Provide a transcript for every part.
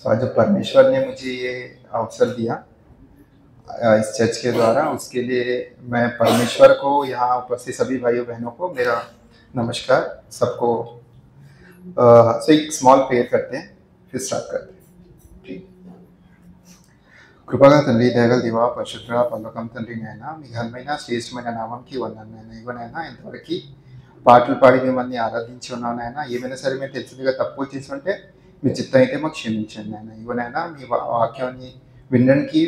तो आज परमेश्वर ने मुझे ये अवसर दिया इस चर्च के द्वारा, उसके लिए मैं परमेश्वर को, यहाँ उपस्थित सभी भाइयों बहनों को मेरा नमस्कार। सबको सो एक स्मॉल प्रेयर करते हैं, फिर स्टार्ट करते हैं। ठीक, కృపగా తండ్రి, దయగల దేవా, పరిశుద్ధ పరలోకం తండ్రి, నైనా మీ ఘనమైన శ్రేష్టమైన నామంకి వందనాలు. ఇవ్వనైనా ఇంతవరకు పాటలు పాడి మిమ్మల్ని ఆరాధించి ఉన్నానైనా. ఏమైనా సరే మేము తెలిసిందిగా తప్పులు చేసి ఉంటే మీ చిత్తం అయితే మాకు క్షమించండి నాయన. ఇవ్వనైనా మీ వాక్యాన్ని వినడానికి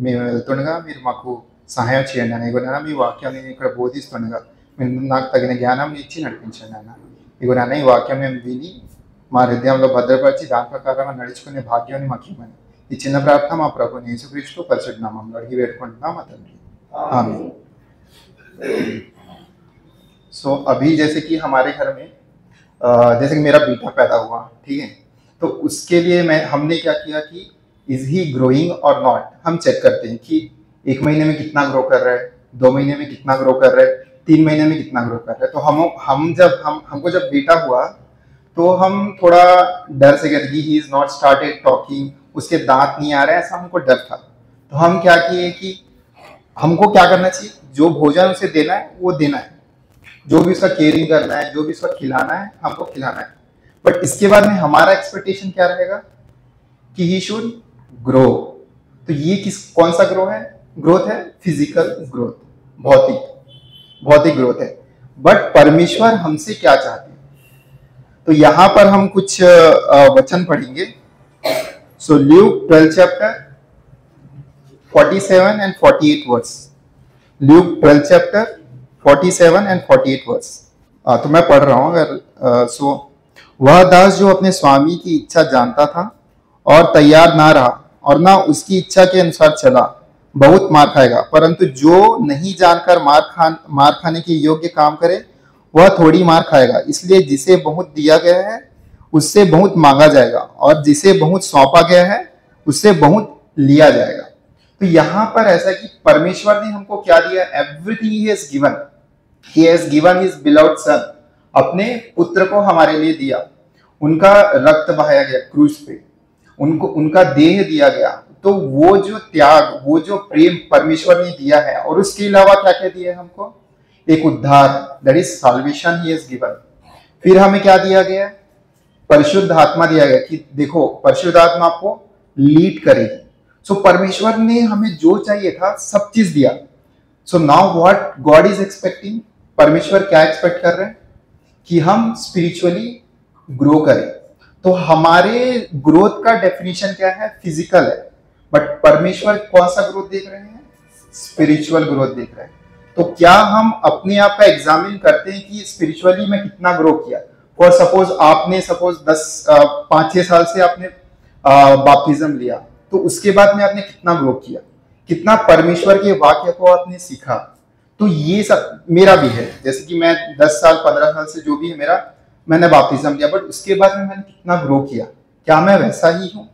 మేము వెళ్తుండగా మీరు మాకు సహాయం చేయండి నాయన. ఇవ్వనైనా మీ వాక్యాన్ని ఇక్కడ బోధిస్తుండగా మీరు నాకు తగిన జ్ఞానం ఇచ్చి నడిపించండి నాయన. ఇవ్వనైనా ఈ వాక్యం మేము విని మా హృదయంలో భద్రపరిచి దాని ప్రకారంగా నడుచుకునే భాగ్యాన్ని మాకు ఇవ్వమని ఈ చిన్న ప్రార్థన మా ప్రభు యేసుక్రీస్తు పరిశుద్ధ నామములో అడిగి వేడుకుంటున్నాం మా తండ్రి, आमीन। सो अभी जैसे कि हमारे घर में जैसे कि मेरा बेटा पैदा हुआ, ठीक है, तो उसके लिए हमने क्या किया कि इज ही ग्रोइंग और नॉट, हम चेक करते हैं कि 1 महीने में कितना ग्रो कर रहा है, 2 महीने में कितना ग्रो कर रहा है, 3 महीने में कितना ग्रो कर रहा है। तो हमको जब बेटा हुआ तो हम थोड़ा डर से कहते कि he is not started talking, उसके दांत नहीं आ रहे हैं, ऐसा हमको डर था। तो हम क्या किए कि हमको क्या करना चाहिए, जो भोजन उसे देना है वो देना है, जो भी उसका केयरिंग करना है, जो भी उसका खिलाना है हमको खिलाना है। बट इसके बाद में हमारा एक्सपेक्टेशन क्या रहेगा कि ही शुड ग्रो। तो ये कौन सा ग्रो है? ग्रोथ है फिजिकल ग्रोथ, भौतिक ग्रोथ है। बट परमेश्वर हमसे क्या चाहते हैं, तो यहाँ पर हम कुछ वचन पढ़ेंगे। So Luke 12 chapter 47 and 48 verse. Luke 12 chapter 47 and 48 verse. तो मैं पढ़ रहा हूँ। अगर सो वह दास जो अपने स्वामी की इच्छा जानता था और तैयार ना रहा और ना उसकी इच्छा के अनुसार चला, बहुत मार खाएगा। परंतु जो नहीं जानकर मार खाने के योग्य काम करे वह थोड़ी मार खाएगा। इसलिए जिसे बहुत दिया गया है उससे बहुत मांगा जाएगा, और जिसे बहुत सौंपा गया है उससे बहुत लिया जाएगा। तो यहाँ पर ऐसा कि परमेश्वर ने हमको क्या दिया? Everything he has given. He has given his beloved son, अपने पुत्र को हमारे लिए दिया। उनका रक्त बहाया गया क्रूस पे, उनका देह दिया गया। तो वो जो त्याग, वो जो प्रेम परमेश्वर ने दिया है, और उसके अलावा क्या क्या दिया है हमको? एक उद्धार, that is salvation he has given. फिर हमें क्या दिया गया? परिशुद्ध आत्मा दिया गया कि देखो परिशुद्ध आत्मा आपको लीड करेगी। सो परमेश्वर ने हमें जो चाहिए था सब चीज दिया। So now what God is expecting, परमेश्वर क्या एक्सपेक्ट कर रहे हैं? कि हम स्पिरिचुअली ग्रो करें। तो हमारे ग्रोथ का डेफिनेशन क्या है? फिजिकल है। बट परमेश्वर कौन सा ग्रोथ देख रहे हैं? स्पिरिचुअल ग्रोथ देख रहे हैं। तो क्या हम अपने आप का एग्जामिन करते हैं कि स्पिरिचुअली मैं कितना ग्रो किया? और सपोज आपने 5-6 साल से आपने बैप्टिज्म लिया, तो उसके बाद में आपने कितना ग्रो किया, कितना परमेश्वर के वाक्य को आपने सीखा। तो ये सब मेरा भी है। जैसे कि मैं 10 साल 15 साल से जो भी है मेरा, मैंने बैप्टिज्म लिया, बट उसके बाद में मैंने कितना ग्रो किया, क्या मैं वैसा ही हूँ?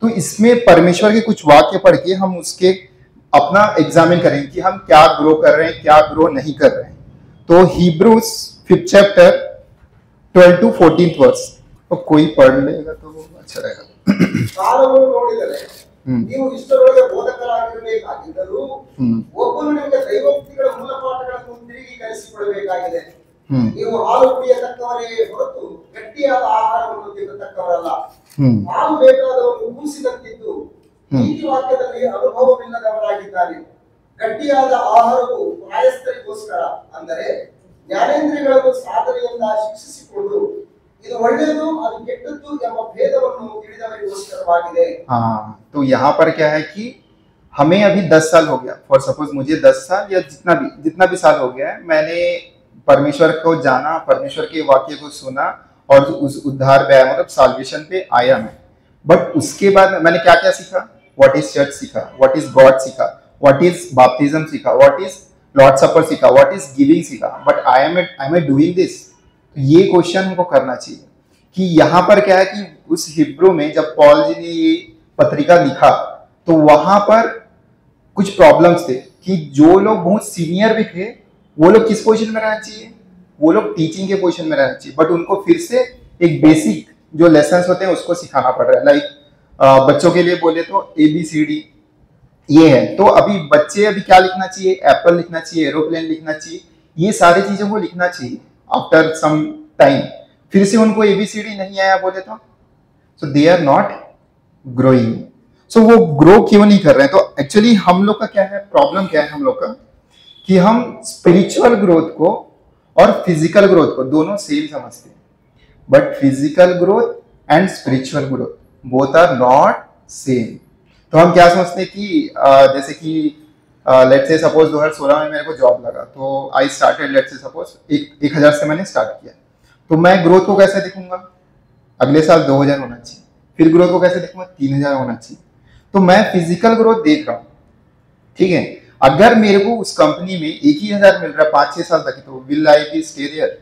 तो इसमें परमेश्वर के कुछ वाक्य पढ़ के हम उसके अपना एग्जामिन करेंगे कि हम क्या ग्रो कर रहे हैं, क्या ग्रो नहीं कर रहे हैं। तो Hebrews 5th chapter 12 to 14th verse, तो कोई पढ़ लेगा तो वो अच्छा रहेगा। ನೀವು ಇಷ್ಟರೊಳಗೆ ಬೋಧಕರಾಗಿರಬೇಕಾಗಿದ್ದರೂ ಒಬ್ಬನು ನಿಮಗೆ ದೈವೋಕ್ತಿಗಳ ಮೂಲಪಾಠಗಳನ್ನು ತಿರುಗಿ ಕಲಿಸಿಕೊಡಬೇಕಾಗಿದೆ. ನೀವು ಹಾಲು ಕುಡಿಯತಕ್ಕವರೇ ಹೊರತು ಗಟ್ಟಿಯಾದ ಆಹಾರವನ್ನು ತಿನ್ನತಕ್ಕವರಲ್ಲ. ಹಾಲು ಬೇಕಾದವನು ಕೂಸಿದಂತಿದ್ದು ನೀತಿ ವಾಕ್ಯದಲ್ಲಿ ಅನುಭವವಿಲ್ಲದವರಾಗಿದ್ದಾರೆ. ಗಟ್ಟಿಯಾದ ಆಹಾರವು ಪ್ರಾಯಸ್ಥರಿಗೋಸ್ಕರ, ಅಂದರೆ ಜ್ಞಾನೇಂದ್ರಿಯಗಳನ್ನು ಸಾಧನೆಯಿಂದ ಶಿಕ್ಷಿಸಿಕೊಂಡು ಇದು ಒಳ್ಳೆಯದು ಅದು ಕೆಟ್ಟದ್ದು ಎಂಬ ಭೇದವನ್ನು ತಿಳಿದವರಿಗೋಸ್ಕರವಾಗಿದೆ। हाँ, तो यहाँ पर क्या है कि हमें अभी 10 साल हो गया, फॉर सपोज मुझे 10 साल या जितना भी साल हो गया है, मैंने परमेश्वर को जाना, परमेश्वर के वाक्य को सुना और उस उद्धार पे आया, मतलब साल्वेशन पे आया मैं। बट उसके बाद मैंने क्या क्या सीखा? व्हाट इज चर्च सीखा, व्हाट इज गॉड सीखा, व्हाट इज बैप्टिज्म सीखा, व्हाट इज लॉर्ड सपर सीखा, व्हाट इज गिविंग सीखा। But I am doing this? ये क्वेश्चन हमको करना चाहिए कि यहाँ पर क्या है कि उस हिब्रू में जब पॉल जी ने ये पत्रिका लिखा, तो वहां पर कुछ प्रॉब्लम्स थे कि जो लोग बहुत सीनियर भी थे वो लोग किस पोजीशन में रहना चाहिए? वो लोग टीचिंग के पोजीशन में रहना चाहिए। बट उनको फिर से एक बेसिक जो लेसन्स होते हैं उसको सिखाना पड़ रहा है। लाइक बच्चों के लिए बोले तो ABCD ये है। तो अभी बच्चे अभी क्या लिखना चाहिए, एप्पल लिखना चाहिए, एरोप्लेन लिखना चाहिए, ये सारी चीजों को लिखना चाहिए आफ्टर सम टाइम। फिर से उनको ABCD नहीं आया बोले तो सो दे आर नॉट ग्रोइंग। सो वो ग्रो क्यों नहीं कर रहे हैं? तो एक्चुअली हम लोग का क्या है, प्रॉब्लम क्या है हम लोग का, कि हम स्पिरिचुअल ग्रोथ को और फिजिकल ग्रोथ को दोनों सेम समझते हैं, but physical growth and spiritual growth both are not same. तो हम क्या सोचते हैं कि जैसे कि लेट्स से सपोज 2016 में मेरे को जॉब लगा, तो I started let's say suppose 1000 से मैंने स्टार्ट किया, तो मैं ग्रोथ को कैसे दिखूंगा, अगले साल 2000 होना चाहिए, फिर ग्रोथ को कैसे देखूंगा, 3000 होना चाहिए। तो मैं फिजिकल ग्रोथ देख रहा हूँ, ठीक है। अगर मेरे को उस कंपनी में 1000 मिल रहा है 5-6 साल तक, तो will I be stay there?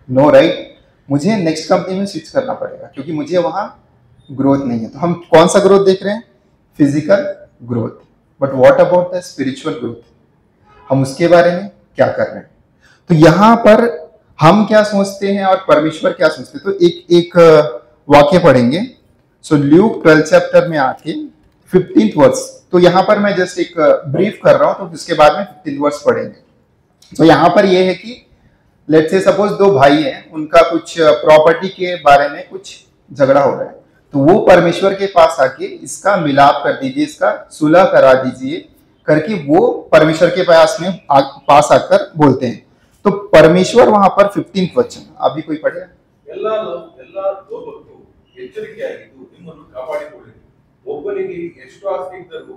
No, right. मुझे नेक्स्ट कंपनी में स्विच करना पड़ेगा क्योंकि मुझे वहां ग्रोथ नहीं है। तो हम कौन सा ग्रोथ देख रहे हैं? Physical growth. But what about the spiritual growth, हम उसके बारे में क्या कर रहे हैं? तो यहां पर हम क्या सोचते हैं और परमेश्वर क्या सोचते हैं? तो एक वाक्य पढ़ेंगे। सो ल्यूक 12 चैप्टर में आके 15th वर्स, तो यहां पर मैं जस्ट एक ब्रीफ कर रहा हूं, तो उसके बाद में 15th वर्स पढ़ेंगे। तो यहां पर यह है कि लेट्स से सपोज 2 भाई हैं, उनका कुछ प्रॉपर्टी के बारे में कुछ झगड़ा हो रहा है, तो वो परमेश्वर के पास आके इसका मिलाप कर दीजिए, इसका सुलह करा दीजिए करके वो परमेश्वर के पास आकर बोलते हैं। तो परमेश्वर वहां पर 15th वचन अभी कोई पढ़ेगा? ನಿಮ್ಮನ್ನು ಕಾಪಾಡಿಕೊಳ್ಳಿರಿ, ಒಬ್ಬನಿಗೆ ಎಷ್ಟು ಆಸ್ತಿ ಇದ್ದರೂ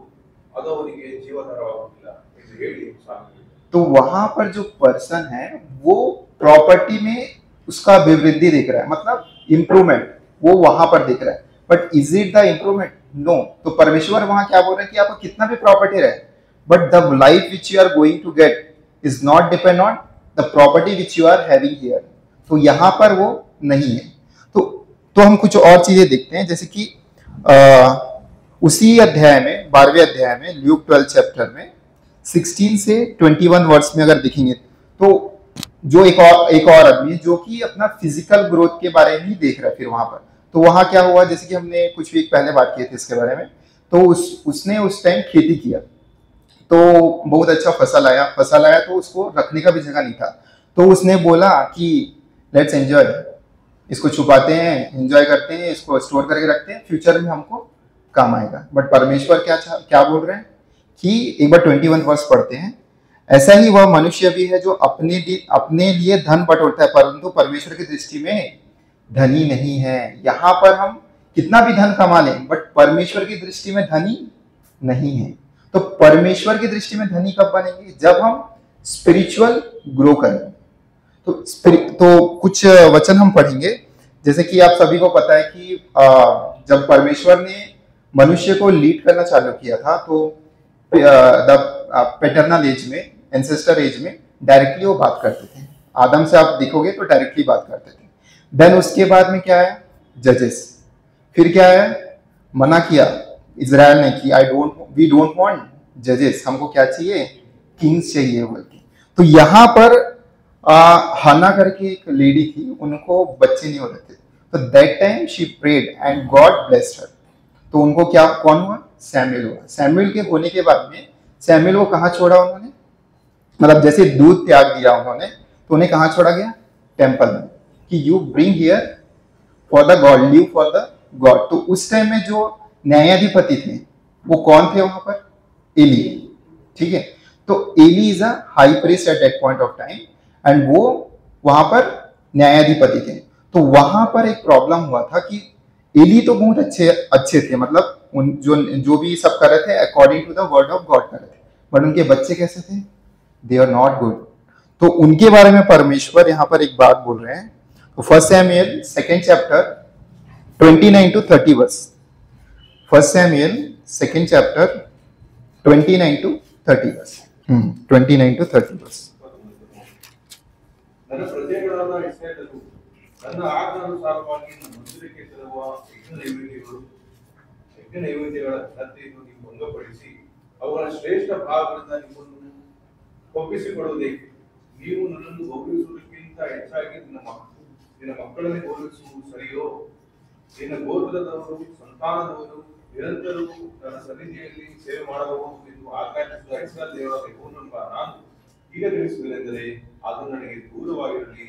ಅದು ಅವನಿಗೆ ಜೀವಧಾರವಾಗುವುದಿಲ್ಲ ಎಂದು ಹೇಳಿ ಸ್ವಾಮಿ। तो वहां पर जो पर्सन है वो प्रॉपर्टी में उसका अभिवृद्धि देख रहा है, मतलब इंप्रूवमेंट वो वहां पर देख रहा है, but is it the improvement? No. तो परमेश्वर वहां क्या बोल रहे हैं कि आपको कितना भी प्रॉपर्टी रहे, but the life which you are going to get is not depend on the property which you are having here. तो यहां पर वो नहीं है। तो हम कुछ और चीजें देखते हैं, जैसे कि उसी अध्याय में 12वें अध्याय में ल्यूक 12 चैप्टर में 16 से 21 वर्ड्स में अगर देखेंगे, तो जो एक और आदमी है जो कि अपना फिजिकल ग्रोथ के बारे में ही देख रहा है। फिर वहां पर तो वहां क्या हुआ, जैसे कि हमने कुछ वीक पहले बात की थी इसके बारे में, तो उसने उस टाइम खेती किया, तो बहुत अच्छा फसल आया तो उसको रखने का भी जगह नहीं था। तो उसने बोला कि लेट्स एंजॉय, इसको छुपाते हैं, एंजॉय करते हैं, इसको स्टोर करके रखते हैं, फ्यूचर में हमको काम आएगा। बट परमेश्वर क्या बोल रहे हैं कि एक बार 21 वर्ष पढ़ते हैं, ऐसा ही वह मनुष्य भी है जो अपने लिए धन बटोरता है, परंतु परमेश्वर की दृष्टि में धनी नहीं है। यहां पर हम कितना भी धन कमा लें, बट परमेश्वर की दृष्टि में धनी नहीं है। तो परमेश्वर की दृष्टि में धनी कब बनेंगे? जब हम स्पिरिचुअल ग्रो करें। तो कुछ वचन हम पढ़ेंगे, जैसे कि आप सभी को पता है कि जब परमेश्वर ने मनुष्य को लीड करना चालू किया था, तो द पैटर्नल एज में, एंसेस्टर एज में डायरेक्टली वो बात करते थे। आदम से आप देखोगे तो डायरेक्टली बात करते थे। देन उसके बाद में क्या है? जजेस। फिर क्या है? मना किया इजराइल ने कि वी डोंट वांट जजेस, हमको क्या चाहिए? किंग्स चाहिए बोल के। तो यहां पर हन्ना करके एक लेडी थी, उनको बच्चे नहीं हो रहे थे, तो that time she prayed and God blessed her. तो उनको क्या, कौन हुआ? सैमुएल हुआ। सैमुएल के होने के बाद में सैमुएल को कहाँ छोड़ा उन्होंने? मतलब जैसे दूध त्याग दिया उन्होंने, तो उन्हें कहाँ छोड़ा गया? टेम्पल में, कि you bring here for the God, live for the God. तो उस टाइम में जो न्यायाधिपति थे वो कौन थे वहां पर? एली, ठीक है। तो Eli is a high priest at that point of time, and वो वहां पर न्यायाधिपति थे। तो वहां पर एक प्रॉब्लम हुआ था कि एली तो बहुत अच्छे थे, मतलब जो भी सब कर रहे थे according to the word of God कर रहे थे, बट उनके बच्चे कैसे थे? They are not good. तो उनके बारे में परमेश्वर यहाँ पर एक बात बोल रहे हैं। तो 1 Samuel 2nd chapter 29 to 30 verse. 1 Samuel 2nd chapter 29 to 30 verse. 29 to 30 verse. ನನ್ನ ಪ್ರಜೆಗಳಾದ ಇಸ್ರಾಯೇಲರು ನನ್ನ ಆಜ್ಞಾನುಸಾರವಾಗಿ ಮಂದಿರಕ್ಕೆ ತರುವ ಯಜ್ಞ ನೈವೇದ್ಯಗಳ ಘನತೆಯನ್ನು ನೀವು ಭಂಗಪಡಿಸಿ ಅವುಗಳ ಶ್ರೇಷ್ಠ ಭಾಗಗಳಿಂದ ನಿಮ್ಮನ್ನು ಒಪ್ಪಿಸಿಕೊಳ್ಳುವುದೇಕೆ? ನೀವು ನನ್ನನ್ನು ಗೌರವಿಸುವುದಕ್ಕಿಂತ ಹೆಚ್ಚಾಗಿ ನಿನ್ನ ಮಕ್ಕಳನ್ನೇ ಗೌರವಿಸುವುದು ಸರಿಯೋ? ನಿನ್ನ ಗೋತ್ರದವರು, ಸಂತಾನದವರು ನಿರಂತರವೂ ನನ್ನ ಸನ್ನಿಧಿಯಲ್ಲಿ ಸೇವೆ ಮಾಡಬಹುದು ಎಂದು ಆಜ್ಞಾಪಿಸಿದ ಇಸ್ರಾಯೇಲ್ ದೇವರ ಯೆಹೋವನೆಂಬ ನಾನು ಈಗ ತಿಳಿಸುವುದೇನೆಂದರೆ ಅದು ನನಗೆ ದೂರವಾಗಿರಲಿ.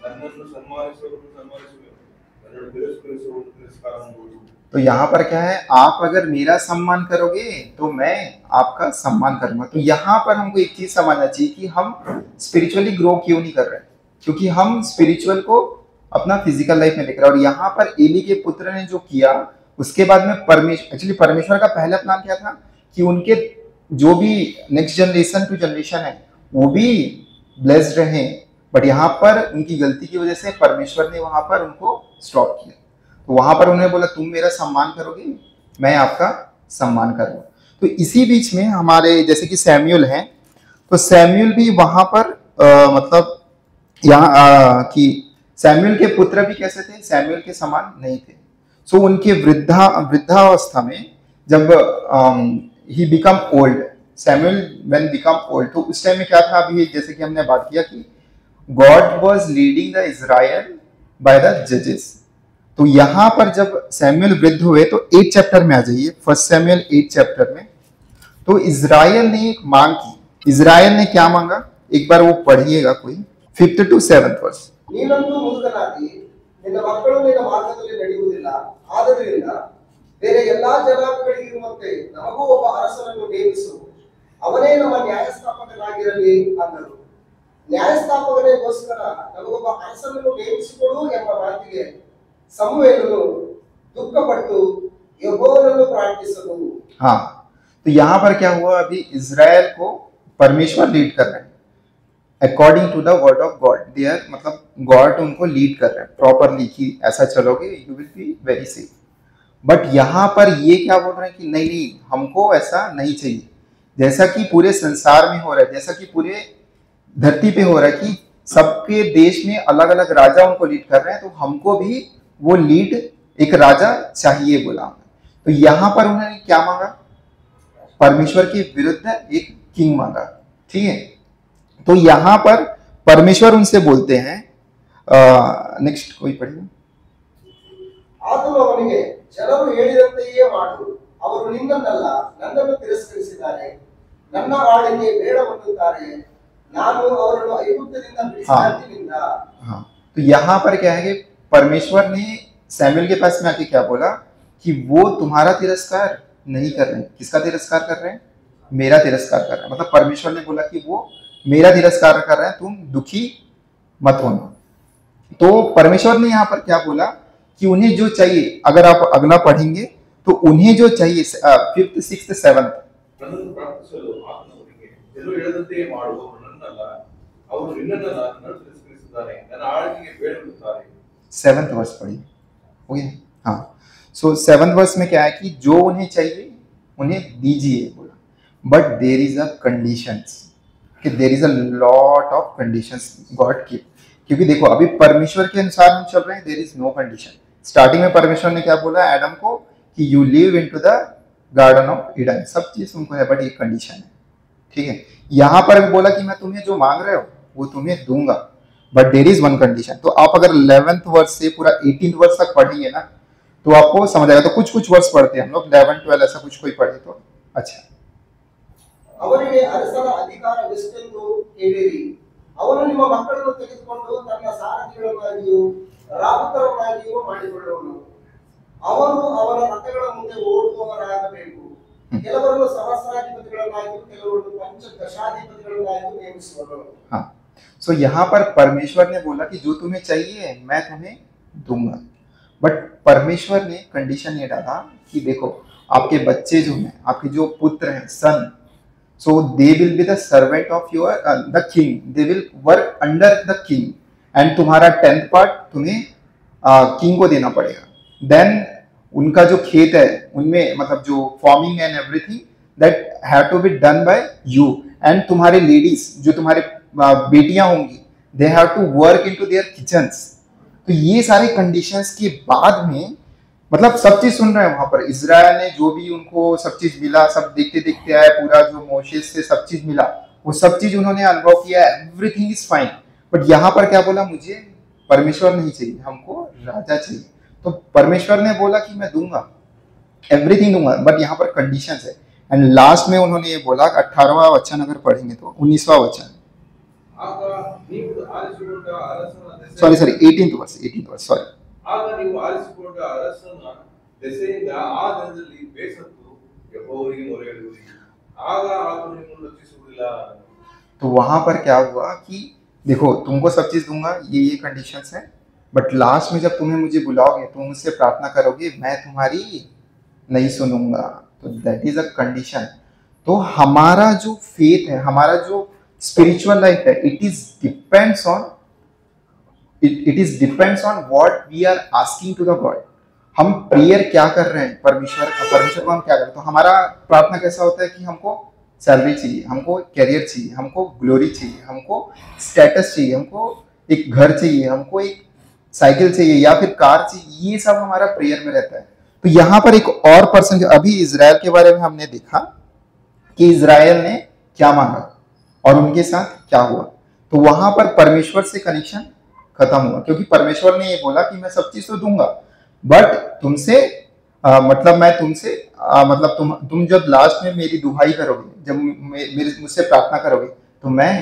ನನ್ನನ್ನು ಸನ್ಮಾನಿಸುವವರನ್ನು ಸನ್ಮಾನಿಸುವೆನು, ನನ್ನನ್ನು ತಿರಸ್ಕರಿಸುವವರನ್ನು ತಿರಸ್ಕಾರ ಮಾಡುವುದು. तो यहाँ पर क्या है, आप अगर मेरा सम्मान करोगे तो मैं आपका सम्मान करूंगा। तो यहाँ पर हमको एक चीज समझना चाहिए कि हम स्पिरिचुअली ग्रो क्यों नहीं कर रहे, क्योंकि हम स्पिरिचुअल को अपना फिजिकल लाइफ में देख रहे हैं। और यहाँ पर एली के पुत्र ने जो किया उसके बाद में परमेश्वर का पहला प्लान क्या था कि उनके जो भी नेक्स्ट जनरेशन टू जनरेशन है वो भी ब्लेस्ड रहे, बट यहाँ पर उनकी गलती की वजह से परमेश्वर ने वहां पर उनको स्टॉप किया। तो वहां पर उन्होंने बोला तुम मेरा सम्मान करोगे मैं आपका सम्मान करूंगा। तो इसी बीच में हमारे जैसे कि सैमुअल है, तो सैमुअल भी वहां पर मतलब यहाँ कि सैमुअल के पुत्र भी कैसे थे, सैमुअल के समान नहीं थे। सो उनके वृद्धावस्था में जब he become old, Samuel when become old, तो उस टाइम में क्या था, अभी जैसे कि हमने बात किया कि God was leading the Israel by the जजेस। तो यहां पर जब सैमुअल वृद्ध हुए तो 8 चैप्टर में आ जाइए, फर्स्ट सैमुअल 8 चैप्टर में। तो इजराइल ने एक मांग की। इजराइल ने क्या मांगा, एक बार वो पढ़िएगा कोई 5th to 7th वर्स। ನೀನಂತೂ ಮುದುಕನಾಗಿ ನಿನ್ನ ಮಕ್ಕಳು ನಿನ್ನ ಮಾರ್ಗದಲ್ಲಿ ನಡೆಯುವುದಿಲ್ಲ, ಆದದರಿಂದ ಬೇರೆ ಎಲ್ಲಾ ಜನಾಂಗಗಳಿಗಿರುವಂತೆ ನಮಗೂ ಒಬ್ಬ ಅರಸನನ್ನು ನೇಮಿಸು, ಅವನೇ ನಮ್ಮ ನ್ಯಾಯಸ್ಥಾಪಕನಾಗಿರಲಿ ಅಂದರು. ನ್ಯಾಯಸ್ಥಾಪಕನಿಗೋಸ್ಕರ ನಮಗೊಬ್ಬ ಅರಸನನ್ನು ನೇಮಿಸಿಕೊಡು ಎಂಬ ಮಾತಿಗೆ ಸಮುವೇಲನು ದುಃಖಪಟ್ಟು ಯೆಹೋವನನ್ನು ಪ್ರಾರ್ಥಿಸಲು। हाँ, तो यहाँ पर क्या हुआ, अभी इजराइल को परमेश्वर लीड कर रहे हैं according to the word of God. There मतलब गॉड उनको लीड कर रहे हैं प्रॉपरली कि ऐसा चलोगे you will be very safe. But यहाँ पर ये क्या बोल रहे हैं कि नहीं नहीं हमको ऐसा नहीं चाहिए, जैसा कि पूरे संसार में हो रहा है, जैसा कि पूरे धरती पे हो रहा है कि सबके देश में अलग अलग राजा उनको लीड कर रहे हैं, तो हमको भी वो लीड एक राजा चाहिए बोला। तो यहाँ पर उन्होंने क्या मांगा, परमेश्वर के विरुद्ध एक किंग मांगा। ठीक है, तो यहाँ पर परमेश्वर उनसे बोलते हैं, नेक्स्ट कोई पढ़िए। ಆತನು ಅವನಿಗೆ ಜನರು ಹೇಳಿದಂತೆಯೇ ಮಾಡು, ಅವರು ನಿನ್ನನ್ನಲ್ಲ ನನ್ನನ್ನು ತಿರಸ್ಕರಿಸಿದ್ದಾರೆ, ನನ್ನ ಆಳಿಗೆ ಬೇಡವನ್ನುತ್ತಾರೆ, ನಾನು ಅವರನ್ನು ಐಗುಪ್ತದಿಂದ ಬಿಡಿಸಿದ್ದರಿಂದ। हाँ, तो यहाँ पर क्या है कि परमेश्वर ने सैमुअल के पास में आके क्या बोला कि वो तुम्हारा तिरस्कार नहीं कर रहे हैं। किसका तिरस्कार कर रहे हैं, मेरा तिरस्कार कर रहे हैं। मतलब परमेश्वर ने बोला कि वो मेरा तिरस्कार कर रहे हैं, तुम दुखी मत होना। तो परमेश्वर ने यहाँ पर क्या बोला कि उन्हें जो चाहिए, अगर आप अगला पढ़ेंगे तो उन्हें जो चाहिए 5th 6th 7th, ನನ್ನನ್ನು ಪ್ರಾರ್ಥಿಸಲು ಆತನವರಿಗೆ ಜನರು ಹೇಳದಂತೆಯೇ ಮಾಡು, ಅವರು ನನ್ನಲ್ಲ, ಅವರು ನಿನ್ನನ್ನಲ್ಲ, ನನ್ನನ್ನು ತಿರಸ್ಕರಿಸಿದ್ದಾರೆ, ನನ್ನ ಆಳ್ವಿಕೆಗೆ ಬೇಡಬಿಡುತ್ತಾರೆ। 7th वर्स पढ़िए। ओके, हाँ, सो 7th वर्स में क्या है कि जो उन्हें चाहिए उन्हें दीजिए बोला, but there is a conditions, कि there is a lot of conditions God की। क्योंकि देखो अभी परमेश्वर के अनुसार हम चल रहे हैं, there is no condition. Starting में परमेश्वर ने क्या बोला एडम को कि you live into the garden of Eden, सब चीज तुमको है, बट एक कंडीशन है। ठीक है, यहाँ पर बोला कि मैं तुम्हें जो मांग रहे हो वो तुम्हें दूंगा, but there is one condition. तो आप अगर 11th वर्स से पूरा 18th वर्स तक पढ़ेंगे ना तो आपको समझ आएगा। तो कुछ कुछ वर्स पढ़ते हैं हम लोग, 11 12 ऐसा कुछ कोई पढ़े तो अच्छा। ಅವರಿಗೆ ಅರಸನ ಅಧಿಕಾರವೆಷ್ಟೆಂದು ಕೇಳಿರಿ, ಅವನು ನಿಮ್ಮ ಮಕ್ಕಳನ್ನು ತೆಗೆದುಕೊಂಡು ತನ್ನ ಸಾರಥಿಗಳನ್ನಾಗಿಯೂ ರಾಹುತರನ್ನಾಗಿಯೂ ಮಾಡಿಕೊಳ್ಳುವನು, ಅವರು ಅವನ ರಥಗಳ ಮುಂದೆ ಓಡುವವರಾಗಬೇಕು, ಕೆಲವರನ್ನು ಸಹಸ್ರಾಧಿಪತಿಗಳನ್ನಾಗಿಯೂ ಕೆಲವರನ್ನು ಪಂಚದಶಾಧಿಪತಿಗಳನ್ನಾಗಿಯೂ ನೇಮಿಸುವನು। हाँ, सो यहाँ पर परमेश्वर ने बोला कि जो तुम्हें चाहिए मैं तुम्हें दूंगा, बट परमेश्वर ने कंडीशन ये डाला कि देखो आपके बच्चे जो हैं, आपके जो पुत्र हैं, son, so they will be the servant of your the king, they will work under the king, and तुम्हारा 10th पार्ट तुम्हें किंग को देना पड़ेगा। देन उनका जो खेत है उनमें मतलब जो farming and everything that have to be done by you, and तुम्हारे लेडीज जो तुम्हारे बेटियां होंगी they have to work into their kitchens. तो ये सारे कंडीशंस के बाद में मतलब सब चीज सुन रहे हैं वहां पर इजराइल ने, जो भी उनको सब चीज मिला, सब देखते देखते आए, पूरा जो मोशेस से सब चीज मिला वो सब चीज उन्होंने अनुभव किया, एवरीथिंग इज फाइन। बट यहाँ पर क्या बोला, मुझे परमेश्वर नहीं चाहिए, हमको राजा चाहिए। तो परमेश्वर ने बोला कि मैं दूंगा, एवरीथिंग दूंगा, बट यहाँ पर कंडीशंस है। एंड लास्ट में उन्होंने ये बोला, 18वां वचन अगर पढ़ेंगे तो 19वां वचन, ಆಗ ನೀವು ಆರಿಸಿಕೊಂಡ ಅರಸನ ದೆಸೆಯಿಂದ सॉरी 18th वर्स सॉरी। ಆಗ ನೀವು ಆರಿಸಿಕೊಂಡ ಅರಸನ ದೆಸೆಯಿಂದ ಆ ದಿನದಲ್ಲಿ ಬೇಸತ್ತು ಯೆಹೋವನಿಗೆ ಮೊರೆಯಿಡುವಿರಿ, ಆಗ ಆತನು ನಿಮ್ಮನ್ನು ರಕ್ಷಿಸುವುದಿಲ್ಲ। तो वहां पर क्या हुआ कि देखो तुमको सब चीज दूंगा, ये कंडीशंस है, बट लास्ट में जब तुम्हें मुझे बुलाओगे, तुम मुझसे प्रार्थना करोगे, मैं तुम्हारी नहीं सुनूंगा। तो दैट इज अ कंडीशन। तो हमारा जो फेथ है, हमारा जो स्पिरिचुअल लाइफ है, it is depends on what we are asking to the God. हम प्रेयर क्या कर रहे हैं परमेश्वर को हम क्या कर रहे हैं। तो हमारा प्रार्थना कैसा होता है कि हमको सैलरी चाहिए, हमको कैरियर चाहिए, हमको ग्लोरी चाहिए, हमको स्टेटस चाहिए, हमको एक घर चाहिए, हमको एक साइकिल चाहिए या फिर कार चाहिए, ये सब हमारा प्रेयर में रहता है। तो यहाँ पर एक और पर्सन, अभी इजराइल के बारे में हमने देखा कि इजराइल ने क्या मांगा और उनके साथ क्या हुआ। तो वहां पर परमेश्वर से कनेक्शन खत्म हुआ, क्योंकि परमेश्वर ने ये बोला कि मैं सब चीज तो दूंगा, बट तुमसे मतलब मैं तुमसे मतलब तुम जब लास्ट में मेरी दुहाई करोगे, जब मेरे मुझसे प्रार्थना करोगे, तो मैं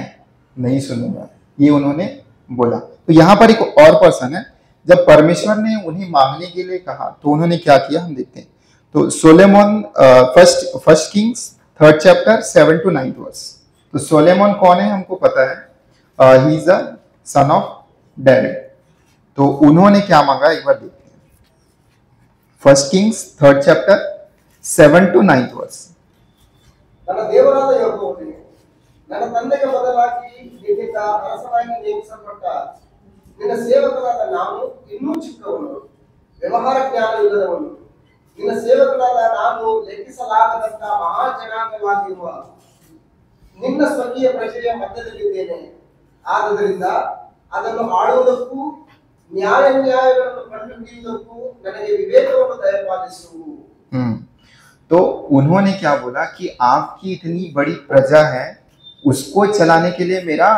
नहीं सुनूंगा, ये उन्होंने बोला। तो यहाँ पर एक और पर्सन है, जब परमेश्वर ने उन्हें मांगने के लिए कहा तो उन्होंने क्या किया, हम देखते हैं। तो Solomon, first kings 3rd chapter 7 to 9 verse. तो सोलेमोन कौन है हमको पता है, he is the son of David. तो उन्होंने क्या मांगा एक बार देखते हैं। First kings 3rd chapter 7 to 9 verse. ನನ್ನ ದೇವರಾದ ಯೆಹೋವನೇ, ನನ್ನ ತಂದೆಗೆ ಬದಲಾಗಿ ನಿನ್ನಿಂದ ಅರಸನಾಗಿ ನೇಮಿಸಲ್ಪಟ್ಟ ನಿನ್ನ ಸೇವಕನಾದ ನಾನು ಇನ್ನೂ ಚಿಕ್ಕವನು, ವ್ಯವಹಾರ ಜ್ಞಾನವಿಲ್ಲದವನು, ನಿನ್ನ ಸೇವಕನಾದ ನಾನು ಲೆಕ್ಕಿಸಲಾಗದಂತ ಮಹಾ ಜನಾಂಗವಾಗಿರುವ ನಿನ್ನ ಸ್ವಕೀಯ ಪ್ರಜೆಯ ಮಧ್ಯದಲ್ಲಿದ್ದೇನೆ। ಆದುದರಿಂದ ಅದನ್ನು ಆಳುವುದಕ್ಕೂ ನ್ಯಾಯಗಳನ್ನು ಕಂಡುಹಿಡಿಯುವುದಕ್ಕೂ ನನಗೆ ವಿವೇಕವನ್ನು ದಯಪಾಲಿಸು। तो उन्होंने क्या बोला कि आपकी इतनी बड़ी प्रजा है, उसको चलाने के लिए मेरा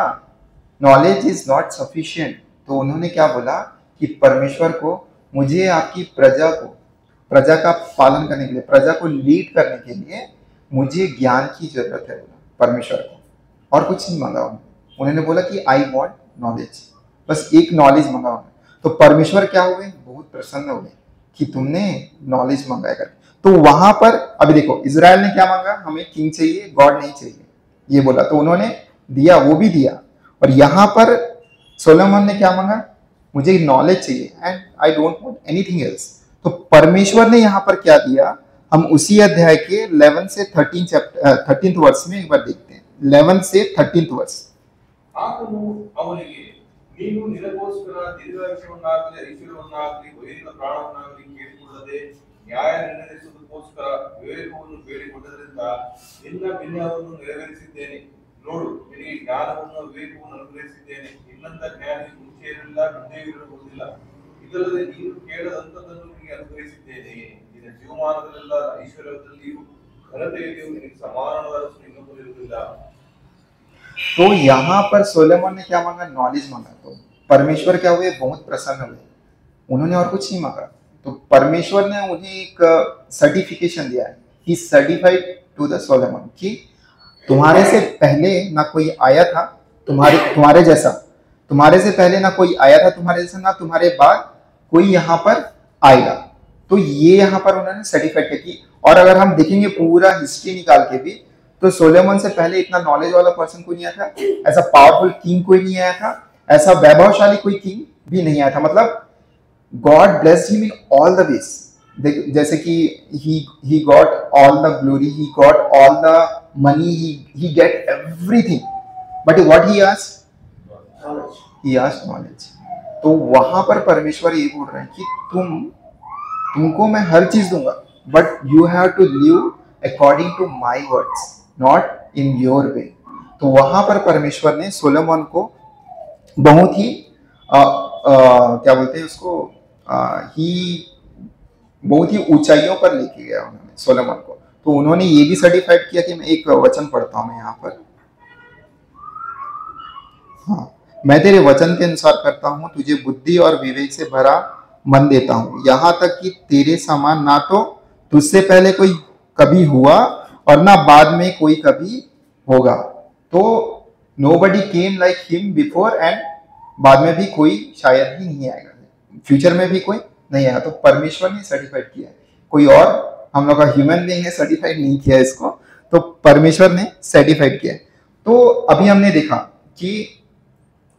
नॉलेज इज नॉट सफिशिएंट। तो उन्होंने क्या बोला कि परमेश्वर को, मुझे आपकी प्रजा को, प्रजा का पालन करने के लिए, प्रजा को लीड करने के लिए मुझे ज्ञान की जरूरत है, बोला परमेश्वर को। और कुछ नहीं मांगा उन्होंने बोला कि आई वॉन्ट नॉलेज, बस एक नॉलेज मांगा उन्होंने। तो परमेश्वर क्या हुए, बहुत प्रसन्न हुए कि तुमने नॉलेज मांगा है। तो वहां पर अभी देखो, इजराइल ने क्या मांगा, हमें किंग चाहिए, गॉड नहीं चाहिए, ये बोला। तो उन्होंने दिया, वो भी दिया। और यहाँ पर सोलोमन ने क्या मांगा, मुझे नॉलेज चाहिए and I don't want anything else. तो परमेश्वर ने यहाँ पर क्या दिया, हम उसी अध्याय के 11 से 13th वर्ष में एक बार देखते हैं। 11 से 13th वर्ष। ಆತನು ಅವನಿಗೆ, ನೀನು ನಿನಗೋಸ್ಕರ ದೀರ್ಘಾಯುಷ್ಯವನ್ನಾಗಲಿ ಐಶ್ವರ್ಯವನ್ನಾಗಲಿ ವೈರಿಗಳ ಪ್ರಾಣವನ್ನಾಗಲಿ ಕೇಳಿಕೊಳ್ಳದೆ ನ್ಯಾಯ ನಿರ್ಣಯಿಸುವುದಕ್ಕೋಸ್ಕರ ವಿವೇಕವನ್ನು ಬೇಡಿಕೊಂಡದರಿಂದ ನಿನ್ನ ವಿನಯವನ್ನು ನೆರವೇರಿಸಿದ್ದೇನೆ। ನೋಡು, ನಿನಗೆ ಜ್ಞಾನವನ್ನು ವಿವೇಕವನ್ನು ಅನುಗ್ರಹಿಸಿದ್ದೇನೆ, ನಿನ್ನಂತ ಜ್ಞಾನಿ ಮುಂಚೆ ಇರಲಿಲ್ಲ, ಮುಂದೆಯೂ ಇರುವುದಿಲ್ಲ। ಇದಲ್ಲದೆ ನೀನು ಕೇಳದಂತದನ್ನು ನಿನಗೆ ಅನುಗ್ರಹಿಸಿದ್ದೇನೆ, ನಿನ್ನ ಜೀವಮಾನದಲ್ಲೆಲ್ಲ ಐಶ್ವರ್ಯದಲ್ಲಿಯೂ ಘನತೆಯಲ್ಲಿಯೂ ನಿನಗೆ ಸಮಾನವಾದ ಇನ್ನೊಬ್ಬರು ಇರುವುದಿಲ್ಲ। तो यहाँ पर सोलोमन ने क्या मांगा, नॉलेज मांगा। तो परमेश्वर क्या हुए, बहुत प्रसन्न हुए, उन्होंने और कुछ नहीं मांगा। तो परमेश्वर ने उन्हें एक सर्टिफिकेशन दिया है, ही सर्टिफाइड टू द सोलोमन कि तुम्हारे से पहले ना कोई आया था तुम्हारे जैसा, तुम्हारे से पहले ना कोई आया था तुम्हारे जैसा, ना तुम्हारे बाद कोई यहाँ पर आएगा। तो ये यहाँ पर उन्होंने सर्टिफाइड किया कि, और अगर हम देखेंगे पूरा हिस्ट्री निकाल के भी, तो सोलोमन से पहले इतना नॉलेज वाला पर्सन कोई नहीं आया था, ऐसा पावरफुल किंग कोई नहीं आया था, ऐसा वैभवशाली कोई किंग भी नहीं आया था। मतलब God blessed him in all the ways. जैसे कि he got all the glory, he got all the money, he get everything, but what he asked, he asked knowledge। तो वहां पर परमेश्वर ये बोल रहे हैं कि तुमको मैं हर चीज दूंगा, but you have to live according to my words, not in your way. तो वहां पर परमेश्वर ने सोलोमन को बहुत ही क्या बोलते हैं उसको, ही बहुत ही ऊंचाइयों पर लेके गया उन्होंने सोलोमन को। तो उन्होंने ये भी सर्टिफाइड किया कि मैं एक वचन पढ़ता हूं मैं यहाँ पर। हाँ, मैं तेरे वचन के अनुसार करता हूँ, तुझे बुद्धि और विवेक से भरा मन देता हूँ, यहाँ तक कि तेरे समान ना तो तुझसे पहले कोई कभी हुआ और ना बाद में कोई कभी होगा। तो nobody came like him before and बाद में भी कोई शायद ही नहीं आएगा, फ्यूचर में भी कोई नहीं आएगा। तो परमेश्वर ने सर्टिफाइड किया है, कोई और हम लोग का ह्यूमन बीइंग ने सर्टिफाइड नहीं किया इसको, तो परमेश्वर ने सर्टिफाइड किया है। तो अभी हमने देखा कि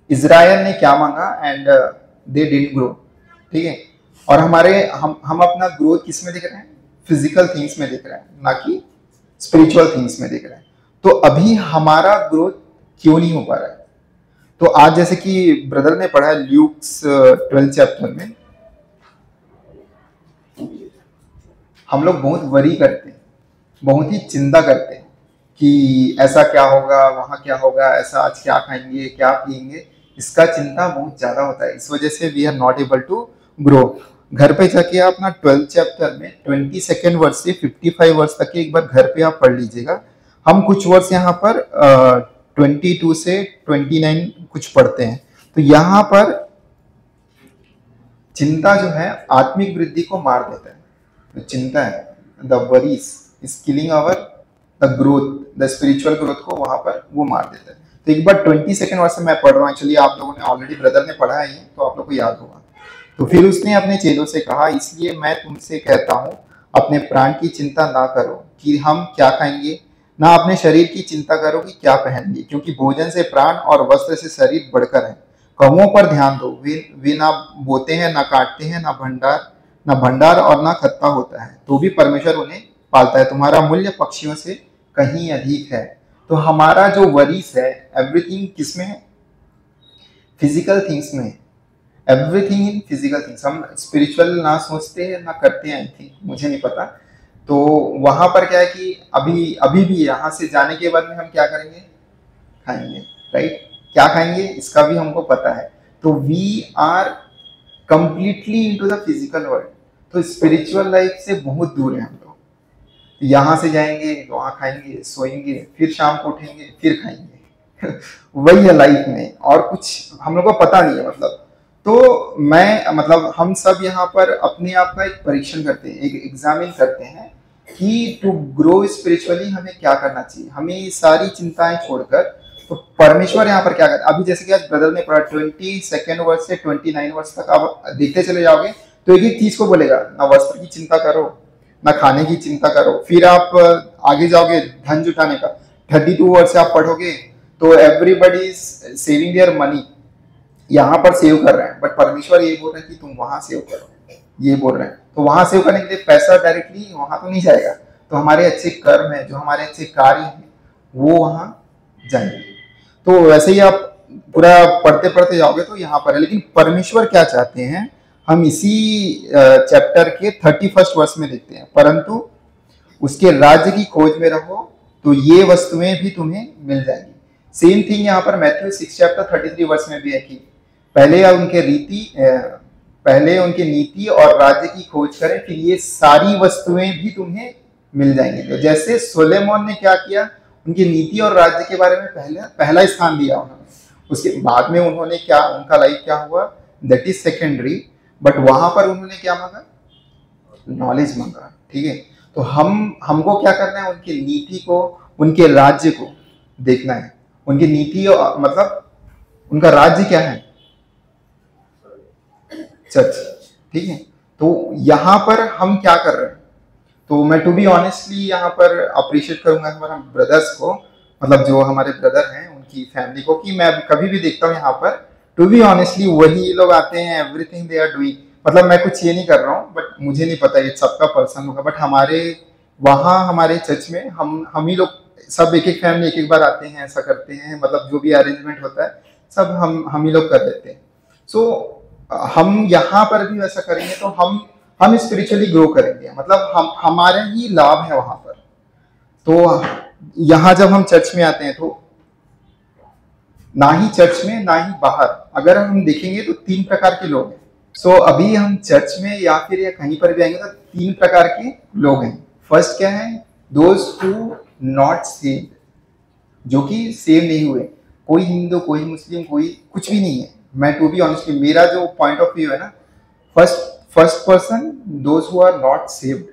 इज़राइल ने क्या मांगा एंड दे डिडंट ग्रो, ठीक है। और हम अपना ग्रोथ किस में देख रहे हैं? फिजिकल थिंग्स में देख रहे हैं, ना कि स्पिरिचुअल थिंग्स में देख रहे हैं। तो अभी हमारा ग्रोथ क्यों नहीं हो पा रहा है? तो आज जैसे कि ब्रदर ने पढ़ा ल्यूक्स 12 चैप्टर में, हम लोग बहुत वरी करते हैं, बहुत ही चिंता करते हैं कि ऐसा क्या होगा, वहाँ क्या होगा, ऐसा आज क्या खाएंगे, क्या पिएंगे, इसका चिंता बहुत ज़्यादा होता है। इस वजह से we are not able to grow. घर पे जाके आप अपना 12 चैप्टर में 22 वर्ष से 55 वर्ष तक के एक बार घर पे आप पढ़ लीजिएगा। हम कुछ वर्ष यहाँ पर 22 से 29 कुछ पढ़ते हैं। तो यहाँ पर चिंता जो है आत्मिक वृद्धि को मार देता है। तो चिंता है, the worries is killing our the growth, the spiritual growth को वहां पर वो मार देता है। तो एक बार 22 वर्ष से मैं पढ़ रहा हूँ, एक्चुअली आप लोगों ने ऑलरेडी ब्रदर ने पढ़ा है, तो आप लोग को याद होगा। तो फिर उसने अपने चेलों से कहा, इसलिए मैं तुमसे कहता हूँ अपने प्राण की चिंता ना करो कि हम क्या खाएंगे, ना अपने शरीर की चिंता करो कि क्या पहनेंगे, क्योंकि भोजन से प्राण और वस्त्र से शरीर बढ़कर है। कौवों पर ध्यान दो, वे ना बोते हैं, ना काटते हैं, ना भंडार और ना खत्ता होता है, तो भी परमेश्वर उन्हें पालता है। तुम्हारा मूल्य पक्षियों से कहीं अधिक है। तो हमारा जो वरीज है, एवरीथिंग किसमें है? फिजिकल थिंग्स में। Everything in physical things. हम स्पिरिचुअल ना सोचते हैं ना करते हैं, आई थिंक, मुझे नहीं पता। तो वहां पर क्या है कि अभी भी यहाँ से जाने के बाद में हम क्या करेंगे? खाएंगे, राइट? क्या खाएंगे इसका भी हमको पता है। तो we are completely into the physical world. तो स्पिरिचुअल लाइफ से बहुत दूर है हम लोग। यहाँ से जाएंगे, वहाँ खाएंगे, सोएंगे, फिर शाम को उठेंगे, फिर खाएंगे वही है लाइफ में, और कुछ हम लोग को पता नहीं है। मतलब हम सब यहाँ पर अपने आप का एक परीक्षण करते हैं, एक एग्जामिन करते हैं कि टू ग्रो स्पिरिचुअली हमें क्या करना चाहिए। हमें सारी चिंताएं छोड़कर, तो परमेश्वर यहाँ पर क्या करता है? अभी जैसे कि आज ब्रदर ने पढ़ा 22 वर्ष से 29 वर्ष तक आप देखते चले जाओगे तो एक एक चीज को बोलेगा, ना वस्त्र की चिंता करो, ना खाने की चिंता करो। फिर आप आगे जाओगे धन जुटाने का, 32 वर्ष से आप पढ़ोगे तो everybody is saving their money, यहाँ पर सेव कर रहे हैं, बट परमेश्वर ये बोल रहे हैं कि तुम वहां सेव करो, ये बोल रहे हैं। तो वहां सेव करने के लिए पैसा डायरेक्टली वहां तो नहीं जाएगा, तो हमारे अच्छे कर्म है, जो हमारे अच्छे कार्य हैं, वो वहां जाएंगे। तो वैसे ही आप पूरा पढ़ते पढ़ते जाओगे तो यहाँ पर है। लेकिन परमेश्वर क्या चाहते हैं, हम इसी चैप्टर के 31 वर्ष में देखते हैं, परंतु उसके राज्य की खोज में रहो तो ये वस्तुएं भी तुम्हें मिल जाएंगी। सेम थिंग यहाँ पर मैथ्यू 6 चैप्टर 33 वर्ष में भी है कि पहले उनके नीति और राज्य की खोज करें, फिर ये सारी वस्तुएं भी तुम्हें मिल जाएंगी। तो जैसे सोलेमोन ने क्या किया, उनकी नीति और राज्य के बारे में पहला स्थान दिया उन्होंने, उसके बाद में उन्होंने क्या, उनका लाइफ क्या हुआ, दैट इज सेकेंडरी, बट वहां पर उन्होंने क्या मांगा? नॉलेज मांगा, ठीक है। तो हमको क्या करना है? उनकी नीति को, उनके राज्य को देखना है। उनकी नीति मतलब उनका राज्य क्या है? चर्च, ठीक है। तो यहाँ पर हम क्या कर रहे हैं? तो मैं टू बी ऑनेस्टली यहाँ पर अप्रिशिएट करूंगा हमारे ब्रदर्स को, मतलब जो हमारे ब्रदर हैं उनकी फैमिली को, कि मैं कभी भी देखता हूँ यहाँ पर टू बी ऑनेस्टली वही लोग आते हैं, एवरीथिंग दे आर डूइंग। मतलब मैं कुछ ये नहीं कर रहा हूँ, बट मुझे नहीं पता ये सबका पर्सन होगा, बट हमारे वहाँ हमारे चर्च में हम ही लोग सब एक एक फैमिली एक एक बार आते हैं, ऐसा करते हैं, मतलब जो भी अरेंजमेंट होता है सब हम ही लोग कर देते हैं। सो हम यहाँ पर भी वैसा करेंगे तो हम स्पिरिचुअली ग्रो करेंगे, मतलब हमारे ही लाभ है वहां पर। तो यहाँ जब हम चर्च में आते हैं तो ना ही चर्च में ना ही बाहर अगर हम देखेंगे तो 3 प्रकार के लोग हैं। सो अभी हम चर्च में या फिर या कहीं पर भी आएंगे तो 3 प्रकार के लोग हैं। फर्स्ट क्या है? दोज हु नॉट सेव्ड, जो कि सेव नहीं हुए, कोई हिंदू, कोई मुस्लिम, कोई कुछ भी नहीं है। मैं टू बी ऑनेस्टली, मेरा जो पॉइंट ऑफ व्यू है ना, first person those who are not saved,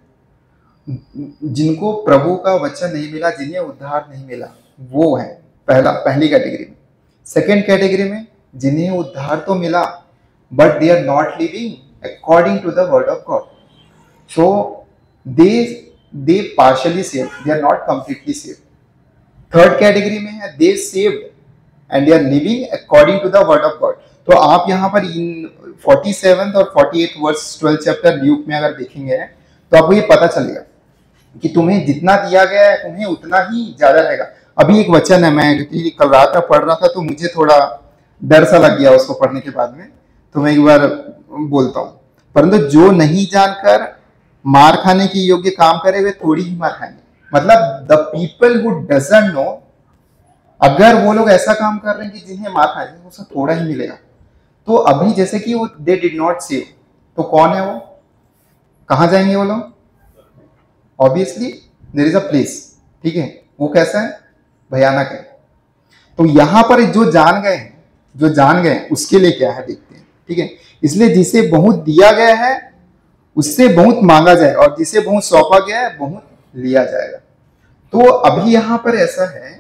जिनको प्रभु का वचन नहीं मिला, जिन्हें उद्धार नहीं मिला, वो है पहली कैटेगरी में। सेकेंड कैटेगरी में जिन्हें उद्धार तो मिला but they are not living according to the word of God, so they partially saved, they are not completely saved. Third category में है they saved and they are living according to the word of God. तो आप यहाँ पर इन 47 और 48 verse 12 chapter Luke में अगर देखेंगे तो आपको ये पता चलेगा कि तुम्हें जितना दिया गया है तुम्हें उतना ही ज्यादा रहेगा। अभी एक वचन है, मैं क्योंकि कल रात में पढ़ रहा था तो मुझे थोड़ा डर सा लग गया उसको पढ़ने के बाद में, तो मैं एक बार बोलता हूँ। परंतु जो नहीं जानकर मार खाने की योग्य काम करे वे थोड़ी ही मार खाएंगे। मतलब the people who doesn't know, अगर वो लोग ऐसा काम कर रहे हैं कि जिन्हें मार खाएंगे उसको थोड़ा ही मिलेगा। तो अभी जैसे कि वो दे डिड नॉट सेव, तो कौन है वो, कहाँ जाएंगे वो लोग? Obviously there is a place, ठीक है। वो कैसा है? भयानक है। तो यहां पर जो जान गए उसके लिए क्या है देखते हैं, ठीक है। इसलिए जिसे बहुत दिया गया है उससे बहुत मांगा जाए और जिसे बहुत सौंपा गया है बहुत लिया जाएगा। तो अभी यहां पर ऐसा है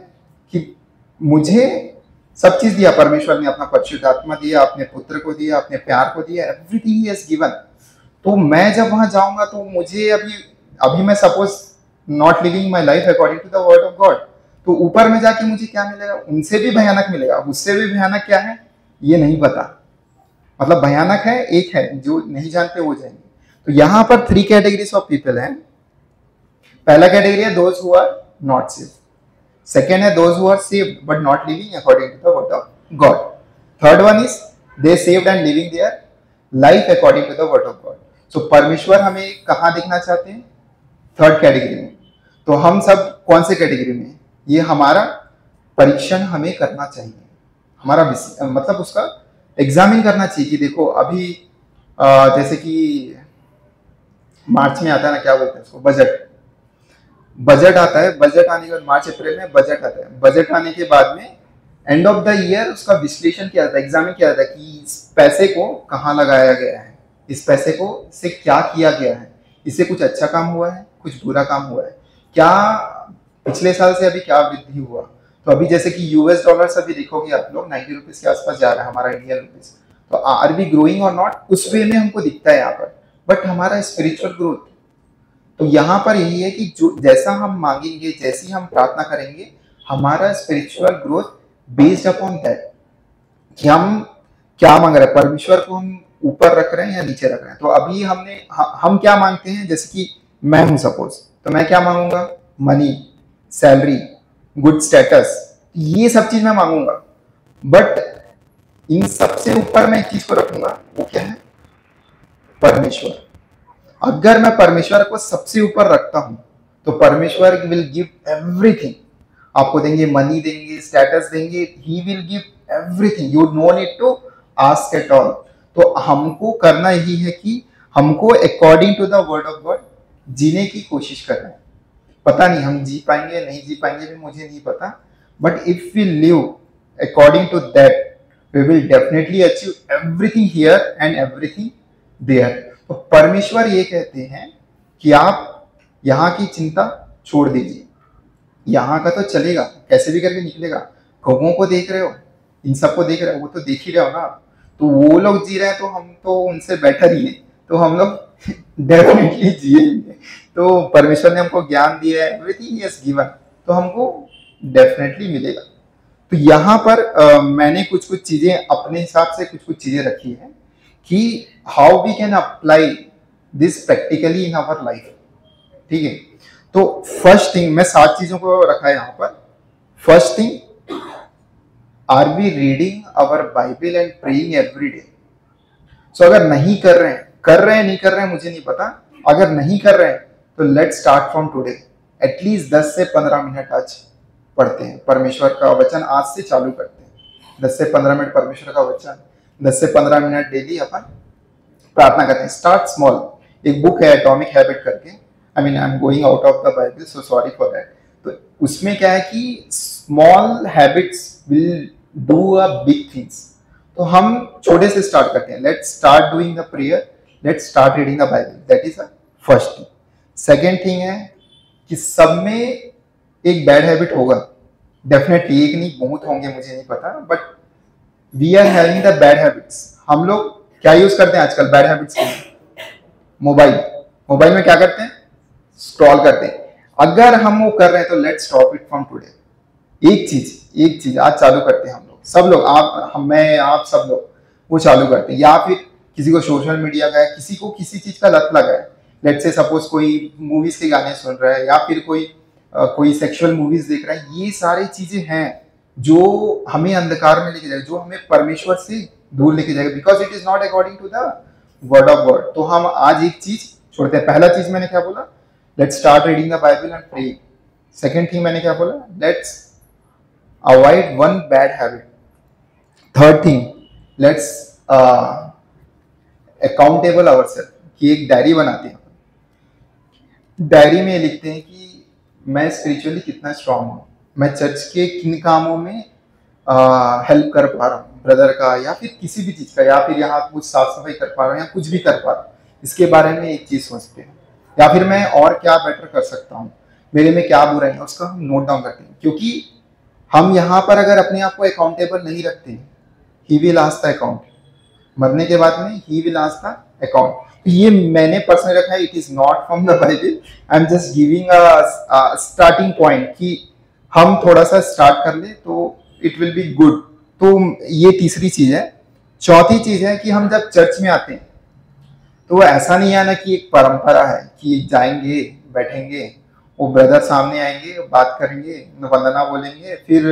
कि मुझे सब चीज दिया परमेश्वर ने, अपना परिशुद्ध आत्मा दिया, अपने पुत्र को दिया, अपने प्यार को दिया, एवरीथिंग ही हैज गिवन। तो मैं जब वहां जाऊंगा तो मुझे अभी मैं suppose not living my life according to the word of God, तो ऊपर में जाके मुझे क्या मिलेगा? उनसे भी भयानक मिलेगा। उससे भी भयानक क्या है ये नहीं पता, मतलब भयानक है, एक है जो नहीं जानते वो जाएंगे। तो यहाँ पर 3 कैटेगरीज ऑफ पीपल हैं। पहला कैटेगरी है those who are not saved, second है those who are saved but not living according to the word of God, third one is they saved and living their life according to the word of God. So परमेश्वर हमें कहाँ देखना चाहते हैं? Third category में। तो हम सब कौन से कैटेगरी में? ये हमारा परीक्षण हमें करना चाहिए, हमारा मतलब उसका एग्जामिन करना चाहिए कि देखो अभी जैसे कि मार्च में आता है ना, क्या बोलते हैं उसको, बजट आता है। बजट आने के बाद मार्च अप्रैल में बजट आता है। बजट आने के बाद में एंड ऑफ द ईयर उसका विश्लेषण किया जाता है, एग्जामिन किया जाता है कि इस पैसे को कहाँ लगाया गया है, इस पैसे को से क्या किया गया है, इससे कुछ अच्छा काम हुआ है, कुछ बुरा काम हुआ है, क्या पिछले साल से अभी क्या वृद्धि हुआ। तो अभी जैसे कि यूएस डॉलर से अभी देखोगे आप लोग 90 रुपीज के आसपास जा रहा है हमारा इंडियन रुपीज। तो आर वी ग्रोइंग और नॉट, उस वे में हमको दिखता है यहाँ पर। बट हमारा स्पिरिचुअल ग्रोथ, तो यहाँ पर यही है कि जो जैसा हम मांगेंगे, जैसी हम प्रार्थना करेंगे, हमारा spiritual growth based upon that कि हम क्या मांग रहे हैं, परमेश्वर को हम ऊपर रख रहे हैं या नीचे रख रहे हैं। तो अभी हम क्या मांगते हैं, जैसे कि मैं हूं सपोज, तो मैं क्या मांगूंगा? मनी, सैलरी, गुड स्टेटस, ये सब चीज मैं मांगूंगा। बट इन सबसे ऊपर मैं एक चीज को रखूंगा, वो क्या है? परमेश्वर। अगर मैं परमेश्वर को सबसे ऊपर रखता हूं तो परमेश्वर विल गिव एवरीथिंग। आपको देंगे, मनी देंगे, स्टेटस देंगे, he will give everything, you no need to ask at all. तो हमको करना यही है कि हमको according to the word of God जीने की कोशिश करना है। पता नहीं हम जी पाएंगे नहीं जी पाएंगे भी मुझे नहीं पता, but if we live according to that we will definitely achieve everything here and everything there. तो परमेश्वर ये कहते हैं कि आप यहाँ की चिंता छोड़ दीजिए, यहाँ का तो चलेगा, कैसे भी करके निकलेगा। लोगों को देख रहे हो, इन सबको देख रहे हो, वो तो देख ही रहे हो ना। तो वो लोग जी रहे हैं तो हम तो उनसे बेटर ही है, तो हम लोग डेफिनेटली जिएंगे। तो परमेश्वर ने हमको ज्ञान दिया है, एवरीथिंग इज गिवन, तो हमको डेफिनेटली मिलेगा। तो यहाँ पर मैंने कुछ चीजें अपने हिसाब से कुछ चीजें रखी है कि how we can apply this practically in our life, ठीक है। तो फर्स्ट थिंग, मैं 7 चीजों को रखा है यहाँ पर। First thing, are we reading our Bible and praying every day. So अगर नहीं कर रहे हैं नहीं कर रहे हैं मुझे नहीं पता, अगर नहीं कर रहे हैं तो let's start from today, at least 10 से 15 मिनट आज पढ़ते हैं परमेश्वर का वचन, आज से चालू करते हैं। 10 से 15 मिनट परमेश्वर का वचन, 10 से 15 मिनट डेली अपन प्रार्थना करते हैं। Start small. एक बुक है एटॉमिक हैबिट करके, I am going out of the Bible, so sorry for that. तो उसमें क्या है कि small habits will do a big things. तो हम छोटे से स्टार्ट करते हैं। Let's start doing the prayer, let's start reading the Bible, that is the first thing. Second thing है कि सब में एक बैड हैबिट होगा, डेफिनेटली, एक नहीं बहुत होंगे, मुझे नहीं पता, but we are having the bad habits. हम लोग क्या यूज करते हैं आजकल बैड हैबिट्स के लिए? मोबाइल में क्या करते हैं? स्क्रॉल करते हैं। अगर हम वो कर रहे हैं तो let's stop it from today. एक चीज आज चालू करते हैं हम लोग, सब लोग, आप सब लोग वो चालू करते हैं। या फिर किसी को सोशल मीडिया का है, किसी को किसी चीज का लत लगा है, लेट्स से सपोज कोई मूवीज के गाने सुन रहा है, या फिर कोई सेक्सुअल मूवीज देख रहा है। ये सारी चीजें हैं जो हमें अंधकार में लेके जाएगा, जो हमें परमेश्वर से दूर लेके जाएगा, because it is not according to the word of God. तो हम आज एक चीज छोड़ते हैं। पहला चीज मैंने क्या बोला? Let's start reading the Bible and pray. Second thing मैंने क्या बोला? Let's avoid one bad habit. Third thing, let's accountable ourself, कि एक डायरी बनाते हैं। डायरी में लिखते हैं कि मैं स्पिरिचुअली कितना स्ट्रांग हूँ, मैं चर्च के किन कामों में हेल्प कर पा रहा हूँ ब्रदर का, या फिर किसी भी चीज का, या फिर यहाँ कुछ साफ सफाई कर पा रहा हूँ, या कुछ भी कर पा रहा हूँ, इसके बारे में एक चीज सोचते हैं। या फिर मैं और क्या बेटर कर सकता हूँ, मेरे में क्या बुराई है, उसका हम नोट डाउन करते हैं। क्योंकि हम यहाँ पर अगर अपने आप को अकाउंटेबल नहीं रखते, he will ask the account. मरने के बाद में he will ask the account. ये मैंने पर्सनली रखा है, it is not from the Bible, I am just giving a starting point कि हम थोड़ा सा स्टार्ट कर ले तो इट विल बी गुड। तो ये तीसरी चीज है। चौथी चीज है कि हम जब चर्च में आते हैं तो ऐसा नहीं है ना कि एक परंपरा है कि जाएंगे, बैठेंगे, वो ब्रदर सामने आएंगे, बात करेंगे, वंदना बोलेंगे, फिर